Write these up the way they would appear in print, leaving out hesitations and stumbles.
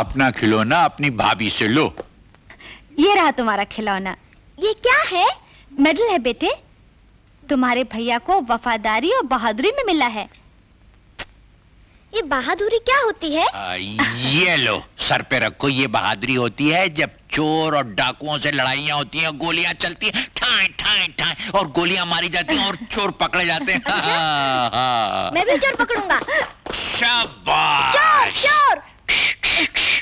अपना खिलौना अपनी भाभी से लो। ये रहा तुम्हारा खिलौना। ये क्या है? मेडल है बेटे, तुम्हारे भैया को वफादारी और बहादुरी में मिला है। ये बहादुरी क्या होती है? ये लो, सर पे रखो। ये बहादुरी होती है जब चोर और डाकुओं से लड़ाइयाँ होती हैं, गोलियां चलती हैं, ठाई ठाई ठाई, और गोलियां मारी जाती हैं और चोर पकड़े जाते हैं। मैं भी चोर पकड़ूंगा। शाबाश। चोर चोर।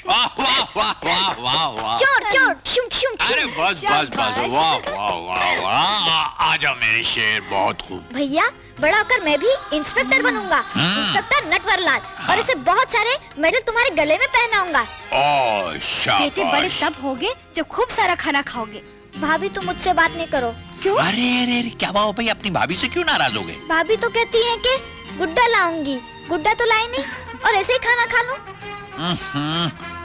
वाह वाह वाह वाह वाह वाह। चोर चोर। शुम शुम। अरे बस बस बस, वाह वाह वाह वाह। आ जाओ मेरे शेर, बहुत खूब। भैया बड़ा होकर मैं भी इंस्पेक्टर बनूंगा, इंस्पेक्टर नटवरलाल, और इसे बहुत सारे मेडल तुम्हारे गले में पहनाऊंगा। ओह शाबाश। बेटे बड़े तब होगे जब खूब सारा खाना खाओगे। भाभी तुम मुझसे बात नहीं करो। क्यों? अरे अरे अरे, क्या बात भाई, अपनी भाभी से क्यों नाराज हो गए? भाभी तो कहती है कि गुड्डा लाऊंगी, गुड्डा तो लाई नहीं, और ऐसे ही खाना खा लूं।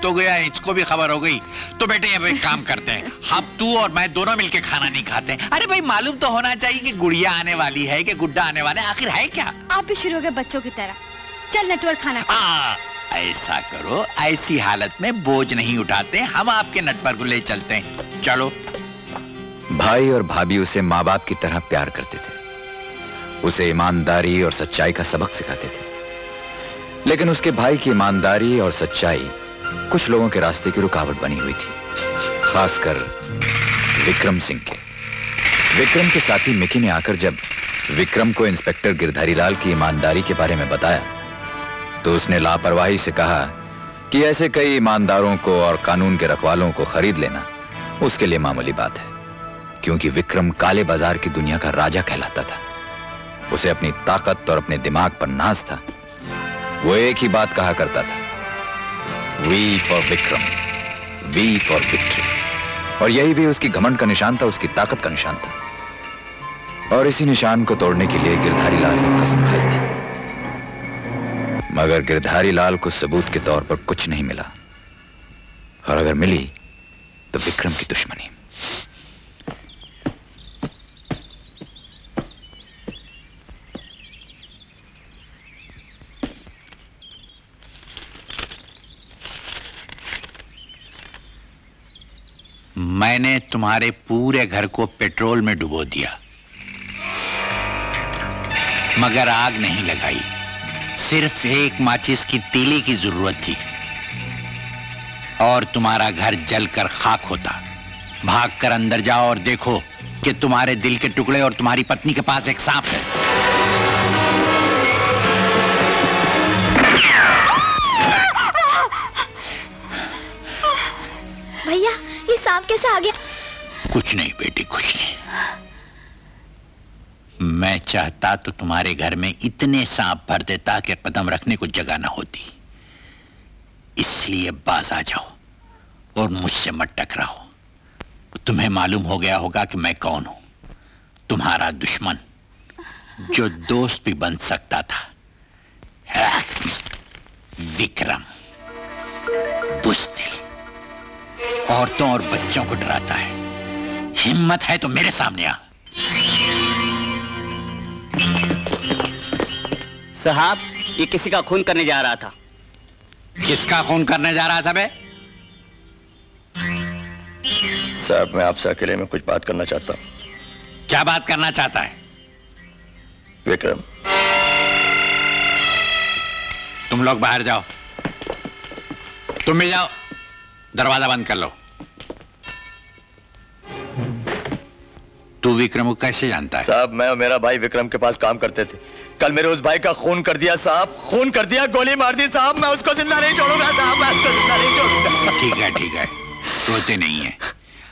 तो गया, इसको भी खबर हो गई। तो बेटे अब एक काम करते हैं, हम तू और मैं दोनों मिलके खाना नहीं खाते। अरे भाई मालूम तो होना चाहिए कि गुड़िया आने वाली है कि गुड्डा आने वाला है, आखिर है क्या? आप भी शुरू हो गए बच्चों की तरह। चल नटवर खाना खा। ऐसा करो, ऐसी हालत में बोझ नहीं उठाते, हम आपके नटवर को ले चलते हैं, चलो। भाई और भाभी उसे माँ बाप की तरह प्यार करते थे, उसे ईमानदारी और सच्चाई का सबक सिखाते थे। लेकिन उसके भाई की ईमानदारी और सच्चाई कुछ लोगों के रास्ते की रुकावट बनी हुई थी, खासकर विक्रम सिंह के। विक्रम के साथी मिकी ने आकर जब विक्रम को इंस्पेक्टर गिरधारी लाल की ईमानदारी के बारे में बताया, तो उसने लापरवाही से कहा कि ऐसे कई ईमानदारों को और कानून के रखवालों को खरीद लेना उसके लिए मामूली बात है, क्योंकि विक्रम काले बाजार की दुनिया का राजा कहलाता था। उसे अपनी ताकत और अपने दिमाग पर नाज था। वो एक ही बात कहा करता था, V for Vikram, V for victory. और यही भी उसकी घमंड का निशान था, उसकी ताकत का निशान था। और इसी निशान को तोड़ने के लिए गिरधारी लाल ने कसम खाई थी। मगर गिरधारी लाल को सबूत के तौर पर कुछ नहीं मिला, और अगर मिली तो विक्रम की दुश्मनी। मैंने तुम्हारे पूरे घर को पेट्रोल में डुबो दिया, मगर आग नहीं लगाई। सिर्फ एक माचिस की तीली की जरूरत थी और तुम्हारा घर जलकर खाक होता। भागकर अंदर जाओ और देखो कि तुम्हारे दिल के टुकड़े और तुम्हारी पत्नी के पास एक सांप है। भैया ये सांप कैसे आ गया? कुछ नहीं बेटी, कुछ नहीं। मैं चाहता तो तुम्हारे घर में इतने सांप भर देता कि कदम रखने को जगह ना होती। इसलिए बाज आ जाओ और मुझसे मत टकराओ। तुम्हें मालूम हो गया होगा कि मैं कौन हूं, तुम्हारा दुश्मन जो दोस्त भी बन सकता था। विक्रम बुज़दिल, औरतों और बच्चों को डराता है। हिम्मत है तो मेरे सामने आ। साहब, ये किसी का खून करने जा रहा था। किसका खून करने जा रहा था बे? साहब मैं आपसे अकेले में कुछ बात करना चाहता हूँ। क्या बात करना चाहता है? विक्रम, तुम लोग बाहर जाओ, तुम भी जाओ, दरवाजा बंद कर लो। तू विक्रम को कैसे जानता है? साहब मैं और मेरा भाई विक्रम के पास काम करते थे। कल मेरे उस भाई का खून कर दिया साहब, खून कर दिया, गोली मार दी साहब। मैं उसको जिंदा नहीं छोड़ूंगा साहब, मैं उसको जिंदा नहीं छोड़ूंगा। ठीक है ठीक है, रोते नहीं है।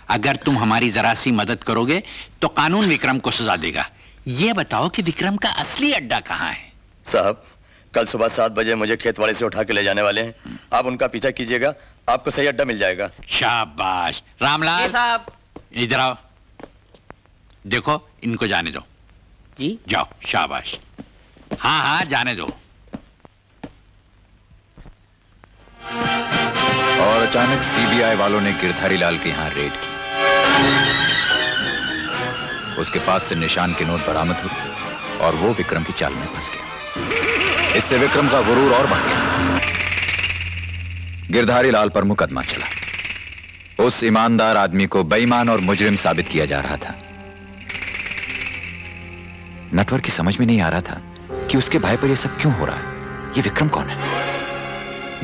अगर तुम हमारी जरा सी मदद करोगे तो कानून विक्रम को सजा देगा। ये बताओ कि विक्रम का असली अड्डा कहाँ है? साहब कल सुबह 7 बजे मुझे खेतवाड़ी से उठा के ले जाने वाले हैं। आप उनका पीछा कीजिएगा, आपको सही अड्डा मिल जाएगा। शाबाश। रामलाल साहब, इधर आओ, देखो इनको जाने दो। जी जाओ, शाबाश। हाँ हाँ जाने दो। और अचानक सीबीआई वालों ने गिरधारी लाल के यहां रेड की। उसके पास से निशान के नोट बरामद हुए और वो विक्रम की चाल में फंस गया। इससे विक्रम का गुरूर और बढ़ गया। गिरधारी लाल पर मुकदमा चला। उस ईमानदार आदमी को बेईमान और मुजरिम साबित किया जा रहा था। नटवर की समझ में नहीं आ रहा था कि उसके भाई पर यह सब क्यों हो रहा है। ये विक्रम कौन है?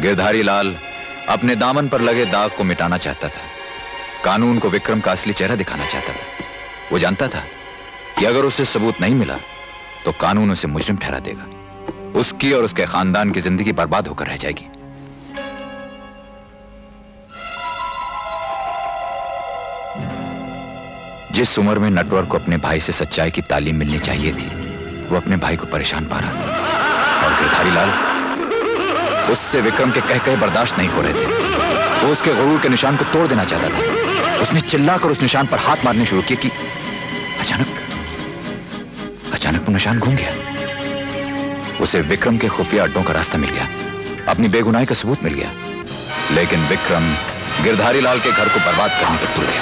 गिरधारी लाल अपने दामन पर लगे दाग को मिटाना चाहता था। कानून को विक्रम का असली चेहरा दिखाना चाहता था। वो जानता था कि अगर उसे सबूत नहीं मिला तो कानून उसे मुजरिम ठहरा देगा। उसकी और उसके खानदान की जिंदगी बर्बाद होकर रह जाएगी। जिस उम्र में नटवर को अपने भाई से सच्चाई की तालीम मिलनी चाहिए थी, वो अपने भाई को परेशान पा रहा था। और गिरधारी लाल, उससे विक्रम के कह बर्दाश्त नहीं हो रहे थे। वो उसके गुरूर के निशान को तोड़ देना चाहता था। उसने चिल्लाकर उस निशान पर हाथ मारने शुरू किए कि अचानक वो निशान घूम गया। उसे विक्रम के खुफिया अड्डों का रास्ता मिल गया। अपनी बेगुनाही का सबूत मिल गया। लेकिन विक्रम गिरधारी लाल के घर को बर्बाद करने पर तुल गया।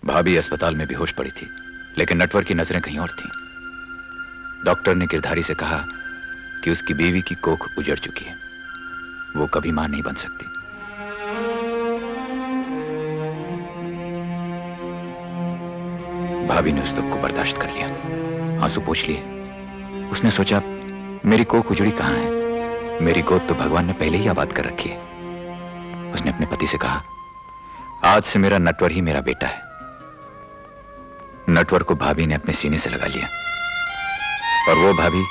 भाभी अस्पताल में बेहोश पड़ी थी, लेकिन नटवर की नजरें कहीं और थीं। डॉक्टर ने गिरधारी से कहा कि उसकी बीवी की कोख उजड़ चुकी है। वो कभी मां नहीं बन सकती। भाभी ने उस दुख को बर्दाश्त कर लिया। आंसू पोंछ लिए। उसने सोचा, मेरी कोख उजड़ी कहां है? मेरी गोद तो भगवान ने पहले ही आबाद कर रखी है। उसने अपने पति से कहा, आज से मेरा नटवर ही मेरा बेटा है। नटवर को भाभी ने अपने सीने से लगा लिया और वो भाभी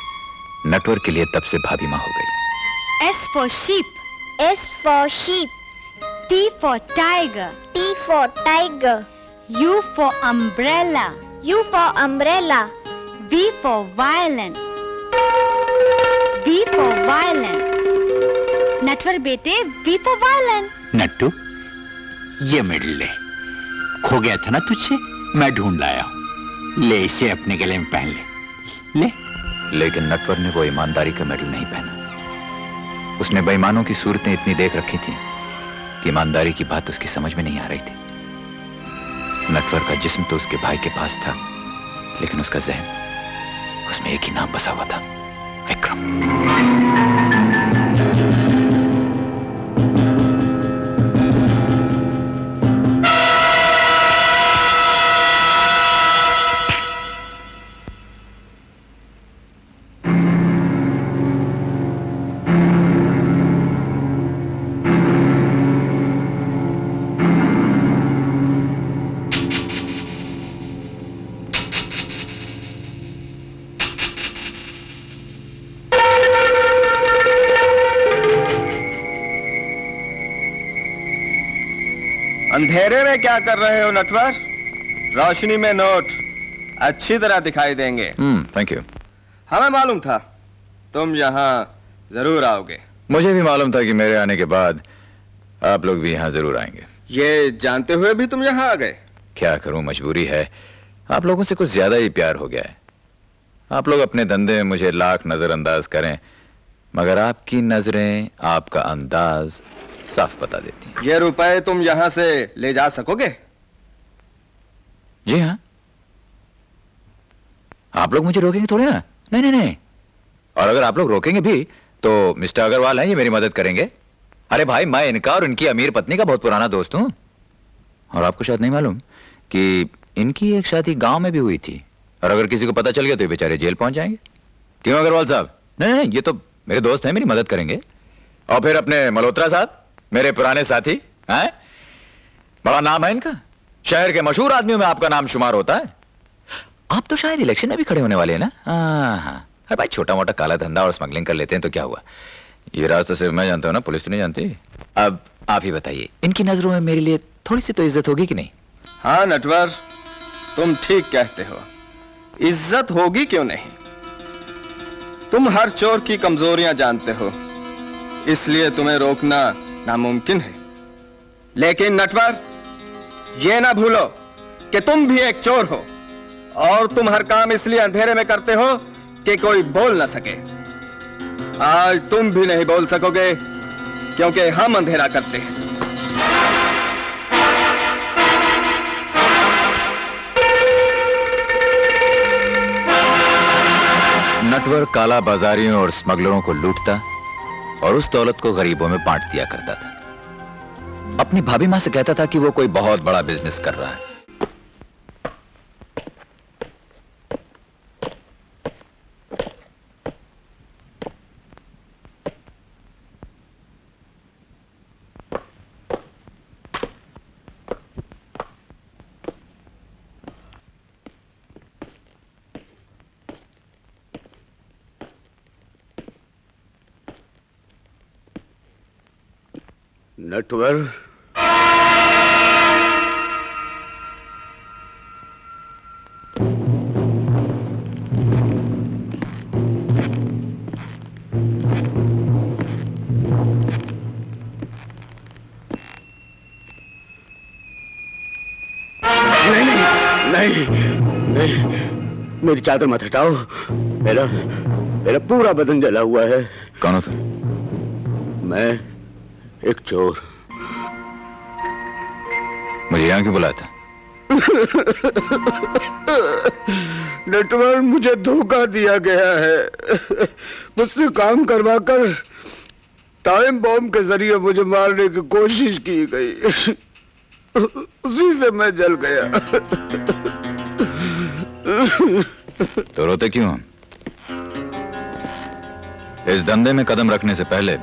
नटवर के लिए तब से भाभी मां हो गई। S for sheep, S for sheep, T for tiger, T for tiger, U for umbrella, U for umbrella, V for violin, V for violin. Natwar बेटे, V for violin. नट्टू, ये मेडल ले। खो गया था ना तुझसे, मैं ढूंढ लाया हूं। ले इसे अपने गले में पहन ले। लेकिन नटवर ने वो ईमानदारी का मेडल नहीं पहना। उसने बेईमानों की सूरतें इतनी देख रखी थी कि ईमानदारी की बात उसकी समझ में नहीं आ रही थी। नटवर का जिस्म तो उसके भाई के पास था, लेकिन उसका जहन, उसमें एक ही नाम बसा हुआ था, विक्रम। अंधेरे में क्या कर रहे हो नटवर? रोशनी में नोट अच्छी तरह दिखाई देंगे। Thank you. हमें मालूम था तुम यहाँ जरूर आओगे। मुझे भी मालूम था कि मेरे आने के बाद आप लोग भी यहाँ जरूर आएंगे। ये जानते हुए भी तुम यहाँ आ गए? क्या करूं, मजबूरी है। आप लोगों से कुछ ज्यादा ही प्यार हो गया है। आप लोग अपने धंधे में मुझे लाख नजरअंदाज करें, मगर आपकी नजरें, आपका अंदाज साफ बता देती हैं। ये रुपए तुम यहाँ से ले जा सकोगे? जी हाँ। आप लोग मुझे रोकेंगे थोड़े ना? नहीं नहीं नहीं। और अगर आप लोग रोकेंगे भी तो मिस्टर अग्रवाल हैं, ये मेरी मदद करेंगे। अरे भाई, मैं इनका और इनकी अमीर पत्नी का बहुत पुराना दोस्त हूं। और आपको शायद नहीं मालूम कि इनकी एक शादी गांव में भी हुई थी, और अगर किसी को पता चल गया तो ये बेचारे जेल पहुंच जाएंगे। क्यों अग्रवाल साहब? नहीं नहीं, ये तो मेरे दोस्त हैं, मेरी मदद करेंगे। और फिर अपने मल्होत्रा साहब, मेरे पुराने साथी हैं, बड़ा नाम है इनका। शहर के मशहूर आदमियों में आपका नाम शुमार होता है। आप तो शायद इलेक्शन में भी खड़े होने वाले हैं ना? हाँ। अरे भाई, छोटा मोटा काला धंधा और स्मगलिंग कर लेते हैं तो क्या हुआ? ये राज तो सिर्फ मैं जानता हूं ना, पुलिस तो नहीं जानती। अब आप ही बताइए, इनकी नजरों में मेरे लिए थोड़ी सी तो इज्जत होगी कि नहीं? हाँ नटवर, तुम ठीक कहते हो। इज्जत होगी क्यों नहीं। तुम हर चोर की कमजोरियां जानते हो, इसलिए तुम्हें रोकना नामुमकिन है। लेकिन नटवर, ये ना भूलो कि तुम भी एक चोर हो, और तुम हर काम इसलिए अंधेरे में करते हो कि कोई बोल ना सके। आज तुम भी नहीं बोल सकोगे, क्योंकि हम अंधेरा करते हैं। नटवर काला बाजारियों और स्मगलरों को लूटता और उस दौलत को गरीबों में बांट दिया करता था। अपनी भाभी मां से कहता था कि वो कोई बहुत बड़ा बिजनेस कर रहा है। नटवर, नहीं, मेरी चादर मत हटाओ। मेरा पूरा बदन जला हुआ है। कौन हो तुम? मैं एक चोर। मुझे यहां क्यों बुलाया था? नटवर, मुझे धोखा दिया गया है। मुझसे काम करवाकर टाइम बॉम्ब के जरिए मुझे मारने की कोशिश की गई। उसी से मैं जल गया। तो रोते क्यों हम? इस धंधे में कदम रखने से पहले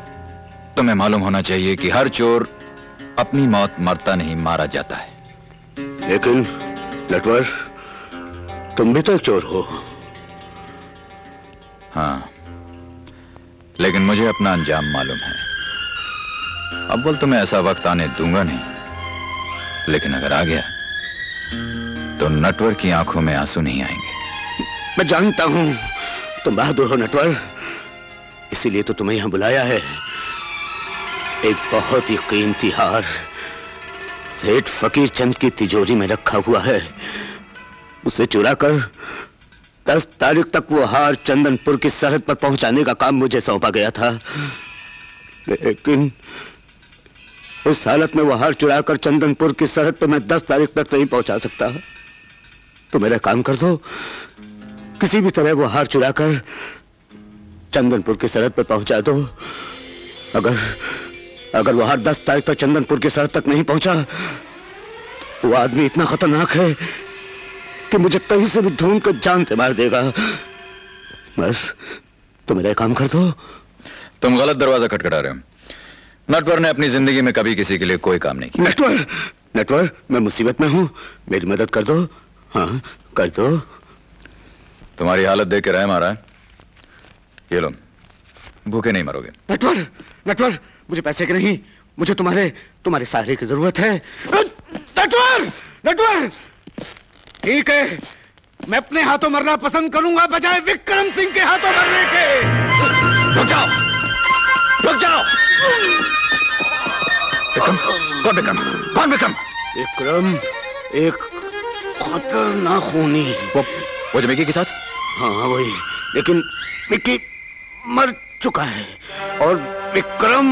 तुम्हें मालूम होना चाहिए कि हर चोर अपनी मौत मरता नहीं, मारा जाता है। लेकिन नटवर, तुम भी तो एक चोर हो। हाँ, लेकिन मुझे अपना अंजाम मालूम है। अव्वल तुम्हें ऐसा वक्त आने दूंगा नहीं, लेकिन अगर आ गया तो नटवर की आंखों में आंसू नहीं आएंगे। मैं जानता हूं तुम बहादुर हो नटवर, इसीलिए तो तुम्हें यहां बुलाया है। एक बहुत ही कीमती हार सेठ फकीर चंद की तिजोरी में रखा हुआ है। उसे चुराकर 10 तारीख तक वो हार चंदनपुर की सरहद पर पहुंचाने का काम मुझे सौंपा गया था। लेकिन इस हालत में वो हार चुराकर चंदनपुर की सरहद पर मैं 10 तारीख तक नहीं पहुंचा सकता। तो मेरा काम कर दो, किसी भी तरह वो हार चुराकर चंदनपुर की सरहद पर पहुंचा दो। अगर वो हार 10 तारीख तक चंदनपुर की सरहद तक नहीं पहुंचा, वो आदमी इतना खतरनाक है कि मुझे कहीं से भी ढूंढ कर जान से मार देगा। बस तो मेरा काम कर दो। तुम गलत दरवाजा खटखटा रहे हो। नटवर ने अपनी जिंदगी में कभी किसी के लिए कोई काम नहीं किया। नटवर, मैं मुसीबत में हूं, मेरी मदद कर दो। हाँ, कर दो। तुम्हारी हालत देख के रह मारा है। ये लो, भूखे नहीं मरोगे। नटवर, मुझे पैसे की नहीं, मुझे तुम्हारे सहारे की जरूरत है। नटवर, ठीक है, मैं अपने हाथों मरना पसंद करूंगा बजाय विक्रम सिंह के हाथों मरने के। रुक जाओ। कौन विक्रम? विक्रम एक खतरनाक खूनी। वो जो मिकी के साथ? हाँ वही, लेकिन मिकी मर चुका है और विक्रम